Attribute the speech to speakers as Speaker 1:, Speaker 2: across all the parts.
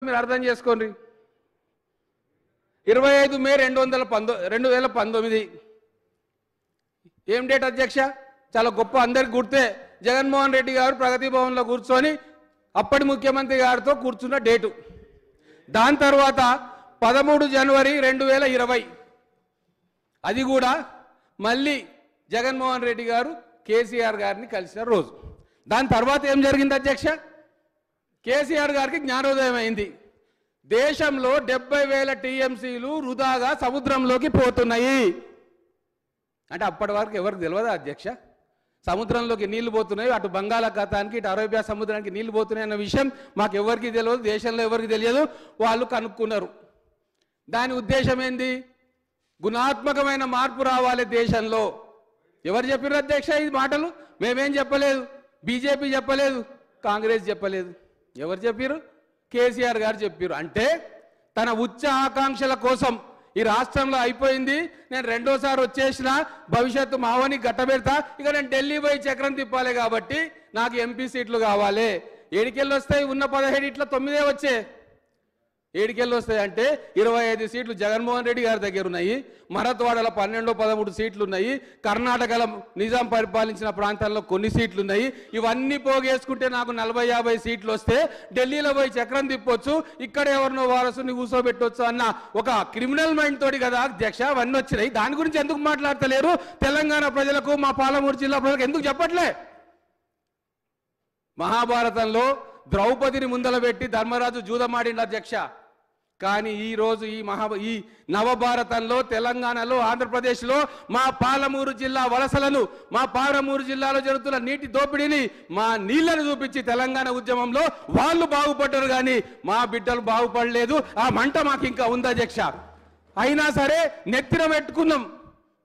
Speaker 1: మీరు అర్థం చేసుకోండి. 25 మే 2019 ఏం డేట్ అధ్యక్ష? చాలా గొప్ప, అందరికి గుర్తే. జగన్మోహన్ రెడ్డి గారు ప్రగతి భవన్లో కూర్చొని అప్పటి ముఖ్యమంత్రి గారితో కూర్చున్న డేటు. దాని తర్వాత 13 జనవరి 2020 అది కూడా మళ్ళీ జగన్మోహన్ రెడ్డి గారు కేసీఆర్ గారిని కలిసిన రోజు. దాని తర్వాత ఏం జరిగింది అధ్యక్ష? కేసీఆర్ గారికి జ్ఞానోదయం అయింది. దేశంలో 70,000 టీఎంసీలు వృధాగా సముద్రంలోకి పోతున్నాయి అంటే అప్పటి వరకు ఎవరికి తెలియదా అధ్యక్ష? సముద్రంలోకి నీళ్లు పోతున్నాయి, అటు బంగాళాఖాతానికి ఇటు అరేబియా సముద్రానికి నీళ్లు పోతున్నాయి అన్న విషయం మాకు ఎవరికి తెలియదు, దేశంలో ఎవరికి తెలియదు. వాళ్ళు కనుక్కున్నారు. దాని ఉద్దేశం ఏంది? గుణాత్మకమైన మార్పు రావాలి దేశంలో. ఎవరు చెప్పారు అధ్యక్ష ఈ మాటలు? మేమేం చెప్పలేదు, బీజేపీ చెప్పలేదు, కాంగ్రెస్ చెప్పలేదు. ఎవరు చెప్పారు? కేసీఆర్ గారు చెప్పారు. అంటే తన ఉచ్చ ఆకాంక్షల కోసం ఈ రాష్ట్రంలో అయిపోయింది, నేను రెండోసారి వచ్చేసిన, భవిష్యత్తు మావని గట్టబెడతా, ఇక నేను ఢిల్లీ పోయి చక్రం తిప్పాలి కాబట్టి నాకు ఎంపీ సీట్లు కావాలి. ఏడికెళ్ళి వస్తాయి? ఉన్న 17 ఇట్లా 9 వచ్చే. ఏడికెళ్ళి వస్తాయి అంటే 25 సీట్లు జగన్మోహన్ రెడ్డి గారి దగ్గర ఉన్నాయి, మరత్వాడలో 12-13 సీట్లు ఉన్నాయి, కర్ణాటకలో నిజాం పరిపాలించిన ప్రాంతాల్లో కొన్ని సీట్లు ఉన్నాయి. ఇవన్నీ పోగేసుకుంటే నాకు 40-50 సీట్లు వస్తే ఢిల్లీలో పోయి చక్రం తిప్పొచ్చు, ఇక్కడ ఎవరినో వారసుని కూర్చోబెట్టొచ్చు అన్న ఒక క్రిమినల్ మైండ్ తోటి కదా అధ్యక్ష అవన్నీ వచ్చినాయి. దాని గురించి ఎందుకు మాట్లాడతలేరు? తెలంగాణ ప్రజలకు, మా పాలమూరు జిల్లా ప్రజలకు ఎందుకు చెప్పట్లే? మహాభారతంలో ద్రౌపదిని ముందల పెట్టి ధర్మరాజు జూదమాడిండు అధ్యక్ష. కానీ ఈరోజు ఈ నవభారతంలో తెలంగాణలో, ఆంధ్రప్రదేశ్లో మా పాలమూరు జిల్లా వలసలను, మా పాలమూరు జిల్లాలో జరుగుతున్న నీటి దోపిడీని, మా నీళ్లను చూపించి తెలంగాణ ఉద్యమంలో వాళ్ళు బాగుపడ్డారు కానీ మా బిడ్డలు బాగుపడలేదు. ఆ మంట మాకు ఇంకా ఉంది అధ్యక్ష. అయినా సరే నెత్తిన పెట్టుకున్నాం,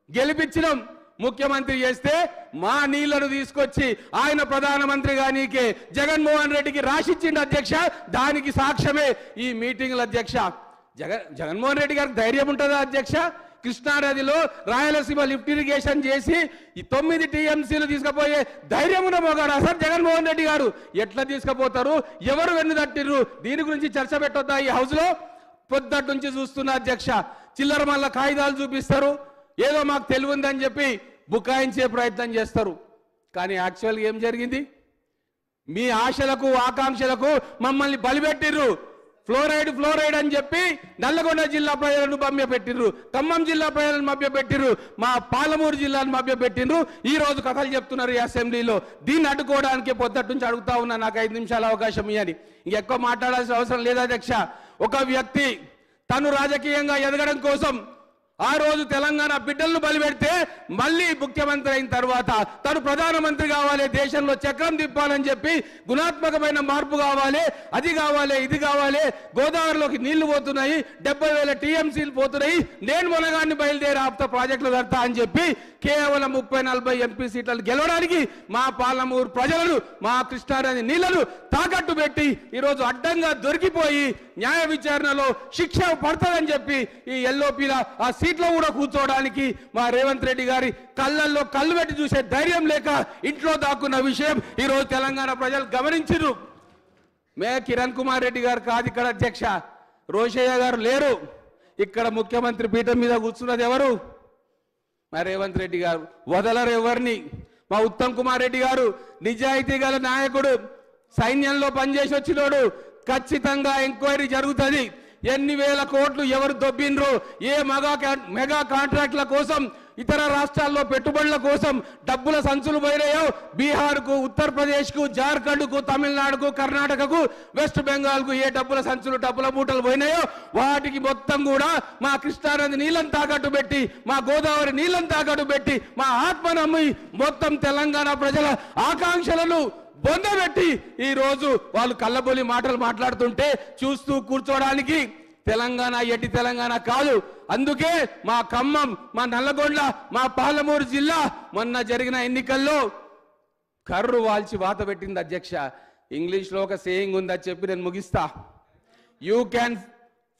Speaker 1: గెలిపించినాం, ముఖ్యమంత్రి చేస్తే మా నీళ్లను తీసుకొచ్చి ఆయన ప్రధానమంత్రి గానీకే జగన్మోహన్ రెడ్డికి రాసిచ్చిండు అధ్యక్ష. దానికి సాక్ష్యమే ఈ మీటింగ్ల అధ్యక్ష. జగన్మోహన్ రెడ్డి గారికి ధైర్యం ఉంటుందా అధ్యక్ష? కృష్ణానదిలో రాయలసీమ లిఫ్ట్ ఇరిగేషన్ చేసి ఈ 9 టీఎంసీలు తీసుకుపోయే ధైర్యం ఉన్న మోగాడా సార్ జగన్మోహన్ రెడ్డి గారు? ఎట్లా తీసుకుపోతారు? ఎవరు వెన్ను తట్టిర్రు? దీని గురించి చర్చ పెట్టొద్దా ఈ హౌస్ లో? పొద్దుటి నుంచి చూస్తున్నా అధ్యక్ష. చిల్లర మళ్ళా కాగితాలు చూపిస్తారు, ఏదో మాకు తెలివిందని చెప్పి బుకాయించే ప్రయత్నం చేస్తారు. కానీ యాక్చువల్గా ఏం జరిగింది? మీ ఆశలకు, ఆకాంక్షలకు మమ్మల్ని బలిపెట్టిర్రు. ఫ్లోరైడ్ అని చెప్పి నల్లగొండ జిల్లా ప్రజలను మభ్యపెట్టిర్రు, ఖమ్మం జిల్లా ప్రజలను మభ్యపెట్టిర్రు, మా పాలమూరు జిల్లాను మభ్యపెట్టిర్రు. ఈ రోజు కథలు చెప్తున్నారు ఈ అసెంబ్లీలో. దీన్ని అడ్డుకోవడానికి పొద్దుటి నుంచి అడుగుతా ఉన్నా, నాకు 5 నిమిషాల అవకాశం ఇవ్వని. ఇంకెక్కువ మాట్లాడాల్సిన అవసరం లేదు అధ్యక్ష. ఒక వ్యక్తి తను రాజకీయంగా ఎదగడం కోసం ఆ రోజు తెలంగాణ బిడ్డలను బలిపెడితే మళ్ళీ ముఖ్యమంత్రి అయిన తర్వాత తను ప్రధానమంత్రి కావాలి, దేశంలో చక్రం తిప్పాలని చెప్పి గుణాత్మకమైన మార్పు కావాలి, అది కావాలి, ఇది కావాలి, గోదావరిలోకి నీళ్లు పోతున్నాయి, 70,000 టీఎంసీలు పోతున్నాయి, నేను మొనగాన్ని బయలుదేరి ఆపుతా ప్రాజెక్టులు కడతా అని చెప్పి కేవలం 30-40 ఎంపీ సీట్లను గెలవడానికి మా పాలమూరు ప్రజలను, మా కృష్ణానది నీళ్లను తాకట్టు పెట్టి ఈరోజు అడ్డంగా దొరికిపోయి న్యాయ విచారణలో శిక్ష పడుతుందని చెప్పి ఈ ఎల్ఓపీల ఆ సీట్లో కూడా కూర్చోవడానికి మా రేవంత్ రెడ్డి గారి కళ్ళల్లో కళ్ళు పెట్టి చూసే ధైర్యం లేక ఇంట్లో దాక్కున్న విషయం ఈరోజు తెలంగాణ ప్రజలు గమనించారు. కిరణ్ కుమార్ రెడ్డి గారు కాదు ఇక్కడ అధ్యక్ష, రోషయ్య గారు లేరు ఇక్కడ. ముఖ్యమంత్రి పీఠం మీద కూర్చున్నది ఎవరు? మా రేవంత్ రెడ్డి గారు. వదలరు ఎవరిని. మా ఉత్తమ్ కుమార్ రెడ్డి గారు నిజాయితీ గల నాయకుడు, సైన్యంలో పనిచేసి వచ్చినోడు. ఖచ్చితంగా ఎంక్వైరీ జరుగుతుంది. ఎన్ని వేల కోట్లు ఎవరు దొబ్బిండ్రు, ఏ మెగా కాంట్రాక్ట్ల కోసం, ఇతర రాష్ట్రాల్లో పెట్టుబడుల కోసం డబ్బుల సంచులు పోయినాయో, బీహార్కు, ఉత్తరప్రదేశ్కు, జార్ఖండ్కు, తమిళనాడుకు, కర్ణాటకకు, వెస్ట్ బెంగాల్కు ఏ డబ్బుల సంచులు, డబ్బుల మూటలు పోయినాయో వాటికి మొత్తం కూడా మా కృష్ణానది నీళ్ళని తాకట్టు పెట్టి, మా గోదావరి నీళ్ళని తాకట్టు పెట్టి, మా ఆత్మనమ్మి మొత్తం తెలంగాణ ప్రజల ఆకాంక్షలను బొందబెట్టి ఈ రోజు వాళ్ళు కళ్ళబొలి మాటలు మాట్లాడుతుంటే చూస్తూ కూర్చోడానికి తెలంగాణ ఎట్టి తెలంగాణ కాదు. అందుకే మా ఖమ్మం, మా నల్లగొండ, మా పాలమూరు జిల్లా మొన్న జరిగిన ఎన్నికల్లో కర్రు వాల్చి వాత పెట్టింది అధ్యక్ష. ఇంగ్లీష్లో ఒక సేయింగ్ ఉందని చెప్పి నేను ముగిస్తా. You can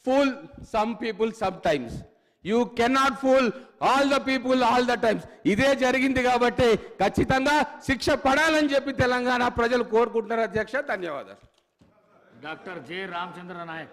Speaker 1: fool some people some times, you cannot fool all the people all the times. ఇదే జరిగింది కాబట్టి ఖచ్చితంగా శిక్ష పడాలని చెప్పి తెలంగాణ ప్రజలు కోరుకుంటున్నారు అధ్యక్ష. ధన్యవాదాలు.
Speaker 2: Doctor J Ramachandra Naik.